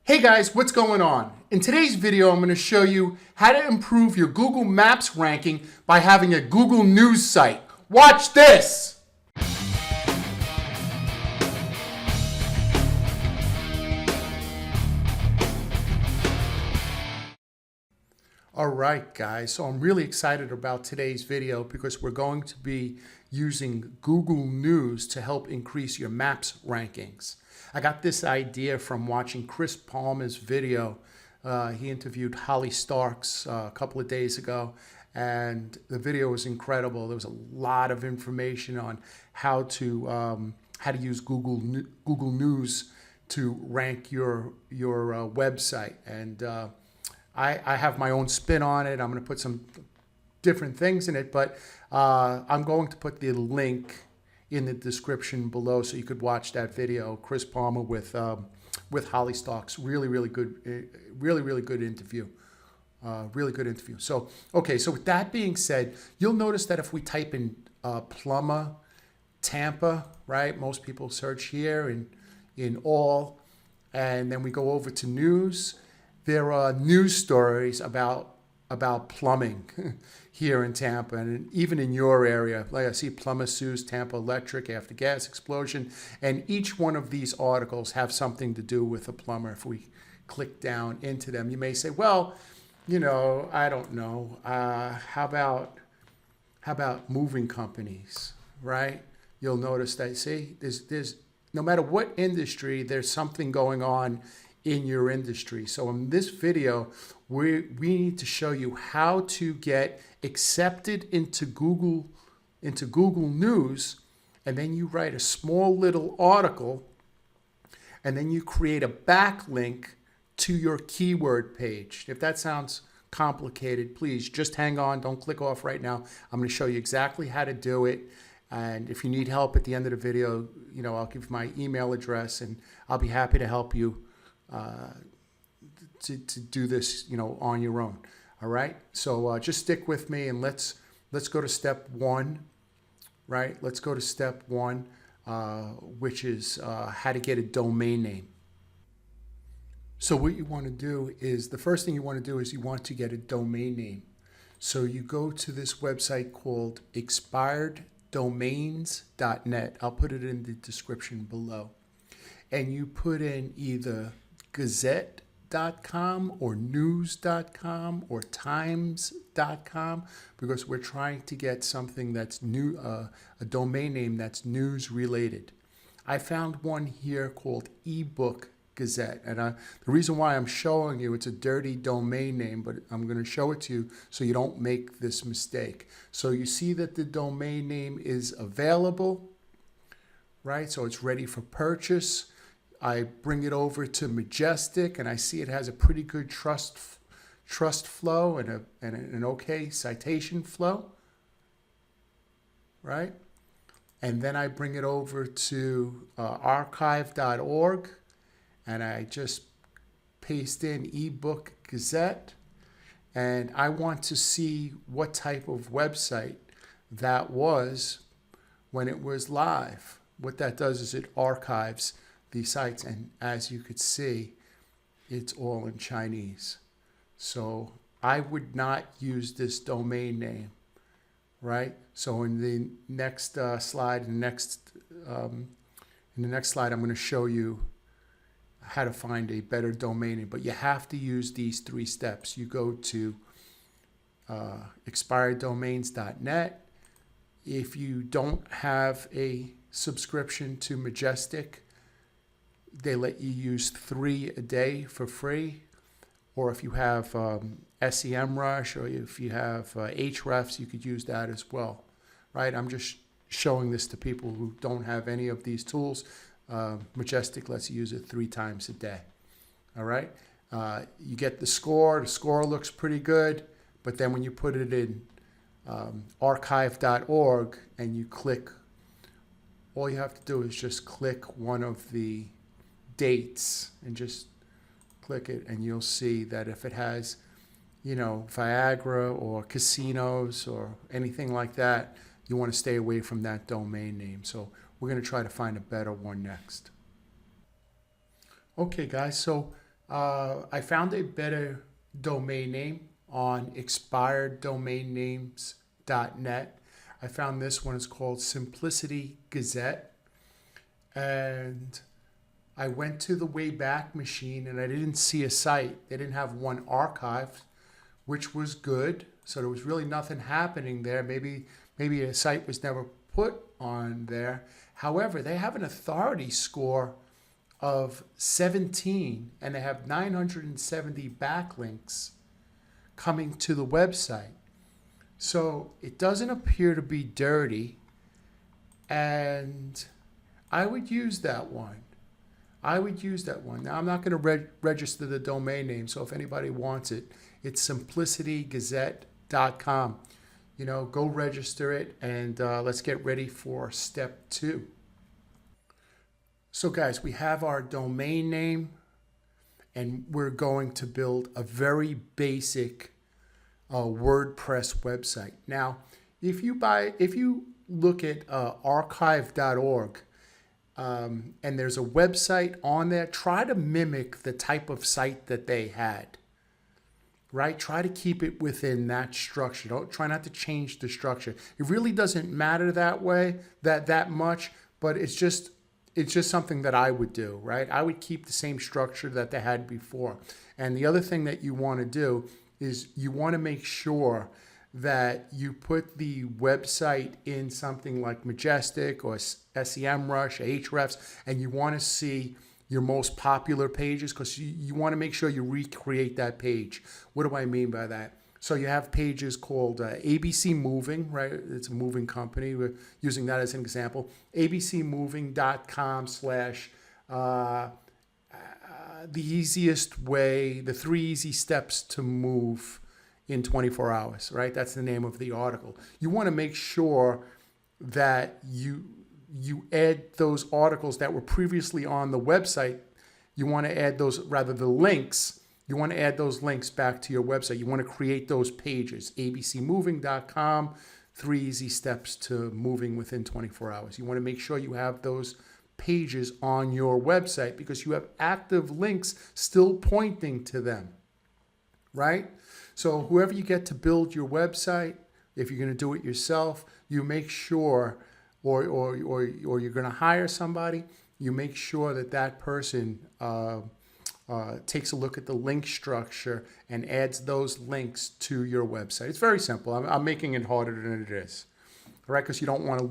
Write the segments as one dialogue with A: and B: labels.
A: Hey guys, what's going on? In today's video, I'm going to show you how to improve your Google Maps ranking by having a Google News site. Watch this! All right, guys, so I'm really excited about today's video because we're going to be using Google News to help increase your Maps rankings. I got this idea from watching Chris Palmer's video. He interviewed Holly Starks a couple of days ago, and the video was incredible. There was a lot of information on how to use Google News to rank your website, and I have my own spin on it. I'm going to put some different things in it, but I'm going to put the link in the description below so you could watch that video. Chris Palmer with Holly Starks. Really good interview. Really good interview. So, okay, so with that being said, you'll notice that if we type in plumber, Tampa, right? Most people search here in all, and then we go over to news. There are news stories about plumbing here in Tampa and even in your area. Like I see plumber sues Tampa Electric after gas explosion. And each one of these articles have something to do with a plumber. If we click down into them, you may say, well, you know, I don't know. How about moving companies, right? You'll notice that, see, there's no matter what industry, there's something going on in your industry. So in this video, we need to show you how to get accepted into Google News, and then you write a small little article, and then you create a backlink to your keyword page. If that sounds complicated, please just hang on. Don't click off right now. I'm going to show you exactly how to do it. And if you need help at the end of the video, you know, I'll give my email address, and I'll be happy to help you to do this, you know, on your own. All right. So just stick with me, and let's go to step one. Right. Let's go to step one, which is how to get a domain name. So what you want to do is, the first thing you want to do is you want to get a domain name. So you go to this website called expireddomains.net. I'll put it in the description below. And you put in either gazette.com or news.com or times.com, because we're trying to get something that's new, a domain name that's news related. I found one here called ebook Gazette, and the reason why I'm showing you, it's a dirty domain name, but I'm going to show it to you so you don't make this mistake. So you see that the domain name is available, right? So it's ready for purchase. I bring it over to Majestic, and I see it has a pretty good trust flow and an okay citation flow, right? And then I bring it over to archive.org, and I just paste in ebook Gazette, and I want to see what type of website that was when it was live. What that does is it archives these sites, and as you could see, it's all in Chinese. So I would not use this domain name, right? So in the next slide, in the next slide, I'm going to show you how to find a better domain name. But you have to use these three steps. You go to expireddomains.net. If you don't have a subscription to Majestic, they let you use 3 a day for free. Or if you have SEMrush, or if you have Hrefs, you could use that as well, right? I'm just showing this to people who don't have any of these tools. Majestic lets you use it 3 times a day. All right. You get the score. The score looks pretty good, but then when you put it in archive.org and you click, all you have to do is just click one of the dates and just click it, and you'll see that if it has, you know, Viagra or casinos or anything like that, you want to stay away from that domain name. So we're going to try to find a better one next. Okay, guys, so I found a better domain name on expireddomainnames.net. I found this one. It's called Simplicity Gazette. And I went to the Wayback Machine and I didn't see a site. They didn't have one archived, which was good. So there was really nothing happening there. Maybe a site was never put on there. However, they have an authority score of 17 and they have 970 backlinks coming to the website. So it doesn't appear to be dirty, and I would use that one. Now, I'm not going to register the domain name, so if anybody wants it, it's simplicitygazette.com. Go register it, and let's get ready for step 2. So guys, we have our domain name, and we're going to build a very basic WordPress website. Now, if you look at archive.org, and there's a website on there, try to mimic the type of site that they had, right? Try to keep it within that structure. Try not to change the structure. It really doesn't matter that much, but it's just something that I would do, right? I would keep the same structure that they had before. And the other thing that you want to do is you want to make sure that you put the website in something like Majestic or SEMrush, Ahrefs, and you want to see your most popular pages because you want to make sure you recreate that page. What do I mean by that? So you have pages called ABC Moving, right? It's a moving company. We're using that as an example. abcmoving.com/ the easiest way, the 3 easy steps to move in 24 hours, right? That's the name of the article. You want to make sure that you add those articles that were previously on the website. You want to add those, rather the links, you want to add those links back to your website. You want to create those pages, abcmoving.com, 3 easy steps to moving within 24 hours. You want to make sure you have those pages on your website because you have active links still pointing to them, right? So whoever you get to build your website, if you're going to do it yourself, you make sure, or you're going to hire somebody, you make sure that person takes a look at the link structure and adds those links to your website. It's very simple. I'm making it harder than it is. Right, because you don't want to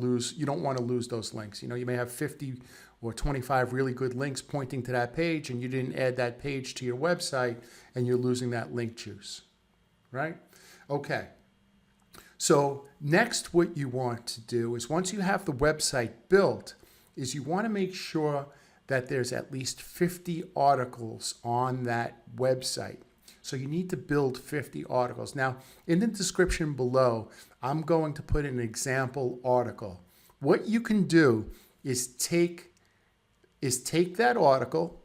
A: lose those links. You may have 50 or 25 really good links pointing to that page, and you didn't add that page to your website, and you're losing that link juice. Right? Okay. So next, what you want to do is once you have the website built, is you want to make sure that there's at least 50 articles on that website. So you need to build 50 articles. Now, in the description below, I'm going to put an example article. What you can do is take that article,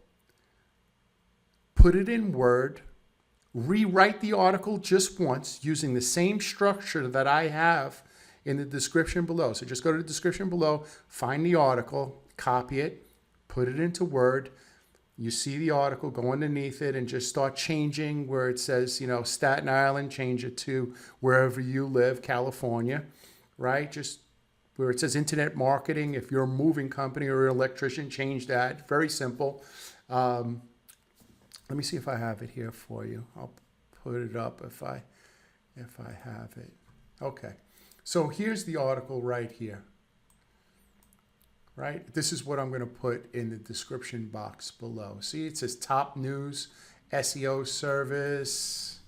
A: put it in Word, rewrite the article just once using the same structure that I have in the description below. So just go to the description below, find the article, copy it, put it into Word. You see the article, go underneath it and just start changing where it says, Staten Island, change it to wherever you live, California, right? Just where it says internet marketing. If you're a moving company or an electrician, change that. Very simple. Let me see if I have it here for you. I'll put it up if I have it. Okay. So here's the article right here. Right? This is what I'm going to put in the description box below. See, it says top news, SEO service,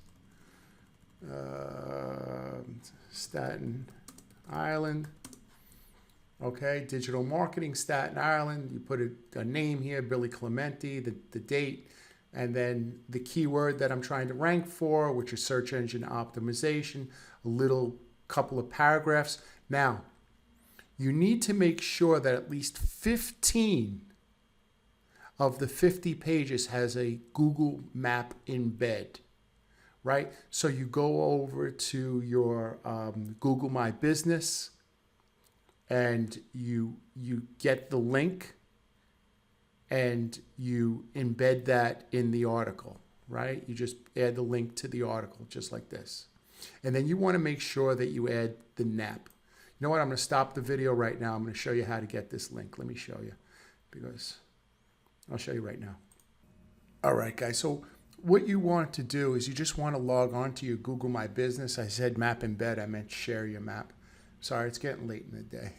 A: Staten Island. Okay, digital marketing, Staten Island. You put a name here, Billy Clemente, the date, and then the keyword that I'm trying to rank for, which is search engine optimization, a little couple of paragraphs. Now, you need to make sure that at least 15 of the 50 pages has a Google map embed, right? So you go over to your Google My Business and you get the link and you embed that in the article, right? You just add the link to the article just like this. And then you want to make sure that you add the NAP. You know what? I'm going to stop the video right now. I'm going to show you how to get this link. Let me show you, because I'll show you right now. All right, guys. So what you want to do is you just want to log on to your Google My Business. I said map embed. I meant share your map. Sorry, it's getting late in the day.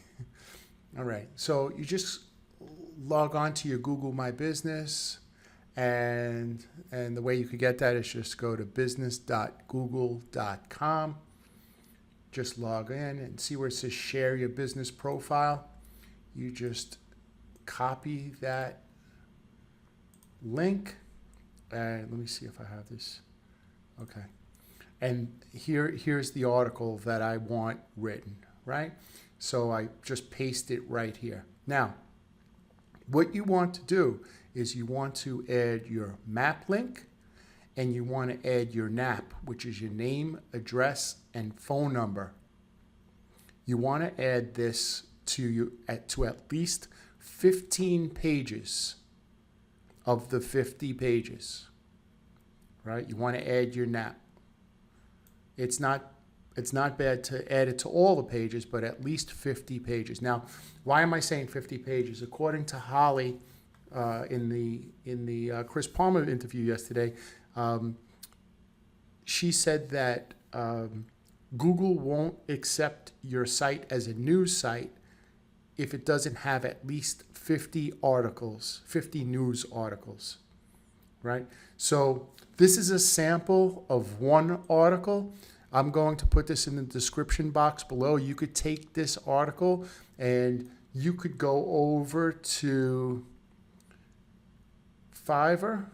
A: All right. So you just log on to your Google My Business. And the way you could get that is just go to business.google.com. Just log in and see where it says share your business profile. You just copy that link. And let me see if I have this. Okay. And here's the article that I want written, right? So I just paste it right here. Now, what you want to do is you want to add your map link, and you want to add your NAP, which is your name, address, and phone number. You want to add this to at least 15 pages of the 50 pages, right? You want to add your NAP. It's not bad to add it to all the pages, but at least 50 pages. Now, why am I saying 50 pages? According to Holly, in the Chris Palmer interview yesterday, she said that Google won't accept your site as a news site if it doesn't have at least 50 articles, 50 news articles, right? So this is a sample of one article. I'm going to put this in the description box below. You could take this article and you could go over to Fiverr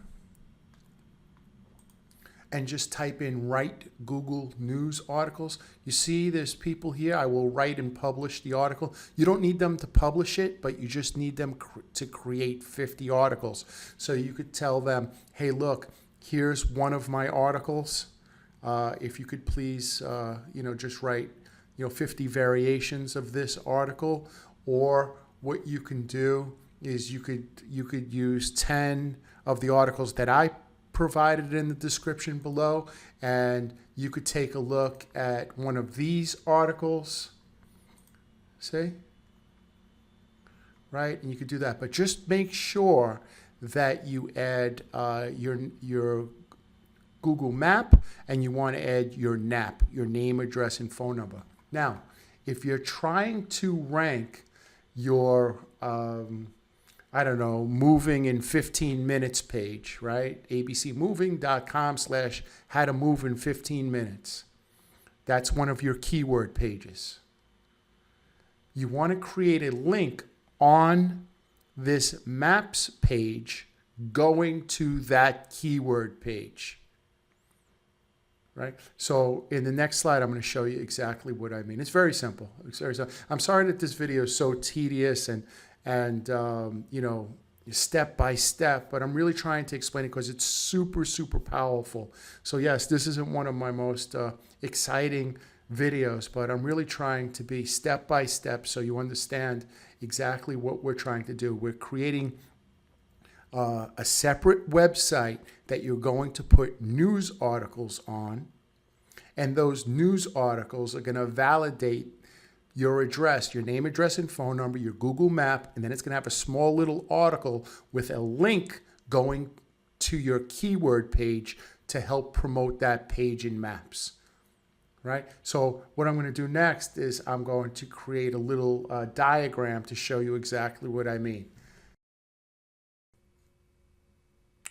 A: and just type in write Google News articles. You see there's people here. I will write and publish the article. You don't need them to publish it, but you just need them to create 50 articles. So you could tell them, hey, look, here's one of my articles. If you could please, just write, 50 variations of this article. Or what you can do is you could use 10 of the articles that I provided in the description below, and you could take a look at one of these articles, see? Right? And you could do that. But just make sure that you add your Google Map, and you want to add your NAP, your name, address, and phone number. Now, if you're trying to rank your, moving in 15 minutes page, right? abcmoving.com/how to move in 15 minutes. That's one of your keyword pages. You want to create a link on this maps page going to that keyword page. Right? So in the next slide, I'm going to show you exactly what I mean. It's very simple. I'm sorry that this video is so tedious and step by step, but I'm really trying to explain it because it's super, super powerful. So yes, this isn't one of my most exciting videos, but I'm really trying to be step by step so you understand exactly what we're trying to do. We're creating a separate website that you're going to put news articles on, and those news articles are going to validate your address, your name, address, and phone number, your Google Map, and then it's going to have a small little article with a link going to your keyword page to help promote that page in Maps. Right? So what I'm going to do next is I'm going to create a little diagram to show you exactly what I mean.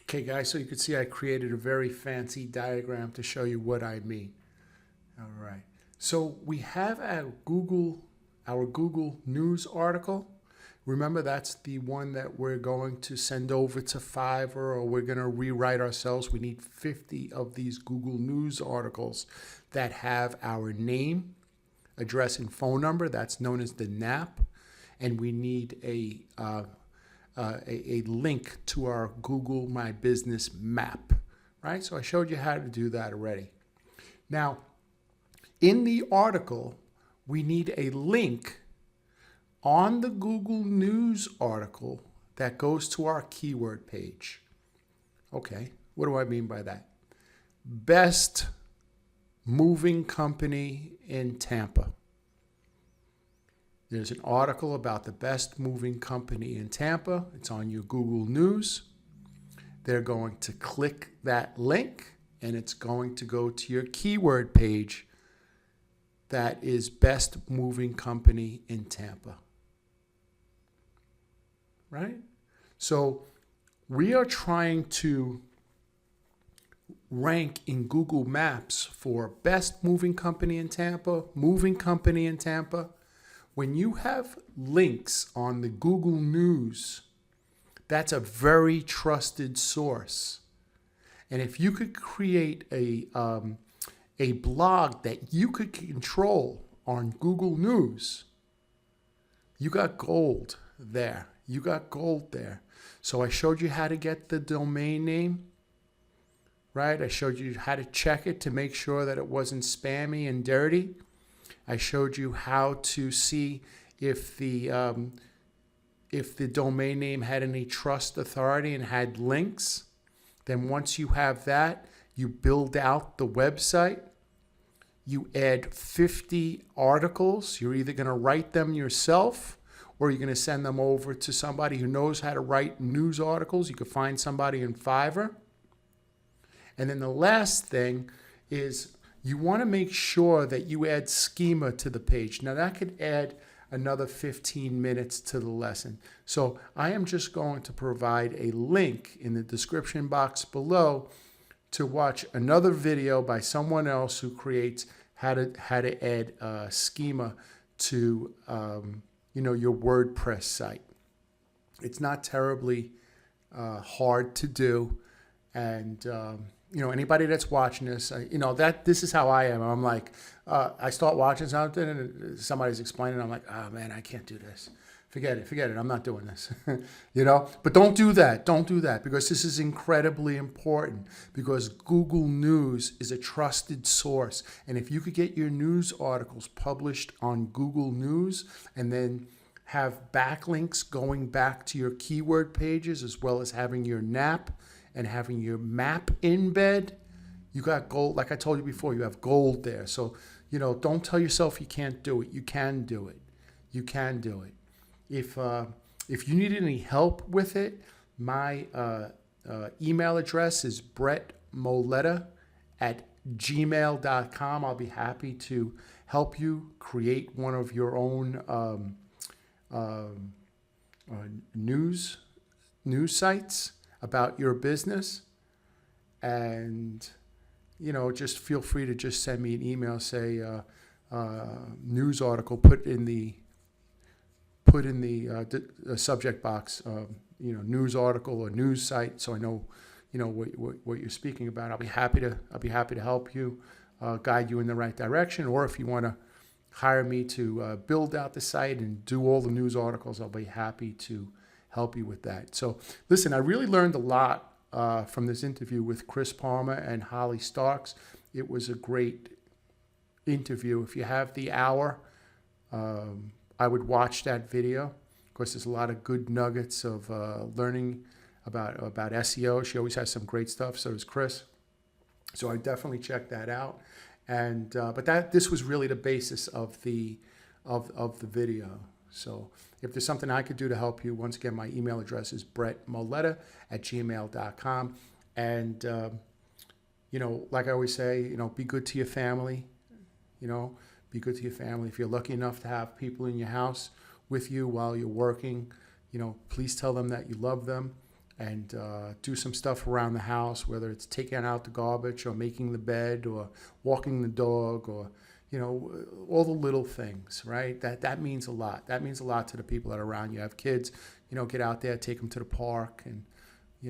A: Okay, guys, so you can see I created a very fancy diagram to show you what I mean. All right. So we have our Google News article. Remember, that's the one that we're going to send over to Fiverr, or we're going to rewrite ourselves. We need 50 of these Google News articles that have our name, address, and phone number. That's known as the NAP. And we need a link to our Google My Business map, right? So I showed you how to do that already. Now, in the article, we need a link on the Google News article that goes to our keyword page. Okay, what do I mean by that? Best moving company in Tampa. There's an article about the best moving company in Tampa. It's on your Google News. They're going to click that link and it's going to go to your keyword page that is best moving company in Tampa. Right? So we are trying to rank in Google Maps for best moving company in Tampa, moving company in Tampa. When you have links on the Google News, that's a very trusted source. And if you could create a blog that you could control on Google News, you got gold there. You got gold there. So I showed you how to get the domain name, right? I showed you how to check it to make sure that it wasn't spammy and dirty. I showed you how to see if the domain name had any trust authority and had links. Then once you have that, you build out the website. You add 50 articles. You're either going to write them yourself or you're going to send them over to somebody who knows how to write news articles. You could find somebody in Fiverr. And then the last thing is you want to make sure that you add schema to the page. Now that could add another 15 minutes to the lesson. So I am just going to provide a link in the description box below to watch another video by someone else who creates how to add schema to your WordPress site. It's not terribly hard to do, and anybody that's watching this, this is how I am. I'm like, I start watching something and somebody's explaining, I'm like, oh man, I can't do this. Forget it. I'm not doing this. But don't do that. Don't do that, because this is incredibly important, because Google News is a trusted source. And if you could get your news articles published on Google News and then have backlinks going back to your keyword pages, as well as having your NAP and having your map embed, you got gold. Like I told you before, you have gold there. So, don't tell yourself you can't do it. You can do it. You can do it. If you need any help with it, my email address is brettmoletta@gmail.com. I'll be happy to help you create one of your own news sites about your business. And, just feel free to just send me an email, say news article, put in the subject box, news article or news site, so I know, what you're speaking about. I'll be happy to help you, guide you in the right direction. Or if you want to hire me to build out the site and do all the news articles, I'll be happy to help you with that. So listen, I really learned a lot from this interview with Chris Palmer and Holly Starks. It was a great interview. If you have the hour, I would watch that video. Of course, there's a lot of good nuggets of learning about SEO. She always has some great stuff. So does Chris. So I definitely check that out. And but this was really the basis of the video. So if there's something I could do to help you, once again, my email address is brettmoletta@gmail.com. And like I always say, be good to your family. Be good to your family. If you're lucky enough to have people in your house with you while you're working, please tell them that you love them, and do some stuff around the house, whether it's taking out the garbage or making the bed or walking the dog, or, all the little things, right? That means a lot. That means a lot to the people that are around you. Have kids, get out there, take them to the park, and, if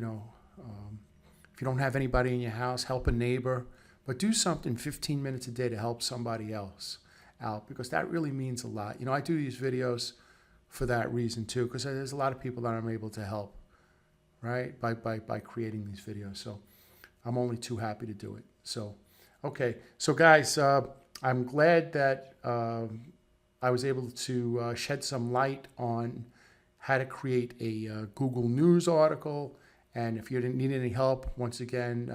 A: you don't have anybody in your house, help a neighbor, but do something 15 minutes a day to help somebody else out, because that really means a lot. I do these videos for that reason too, because there's a lot of people that I'm able to help, right, by creating these videos. So I'm only too happy to do it. So, okay. So guys, I'm glad that I was able to shed some light on how to create a Google News article. And if you didn't need any help, once again,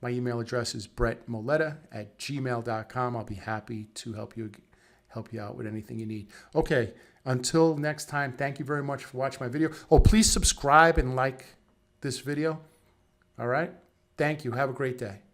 A: my email address is brettmoletta@gmail.com. I'll be happy to help you out with anything you need. Okay, until next time, thank you very much for watching my video. Oh, please subscribe and like this video. All right? Thank you. Have a great day.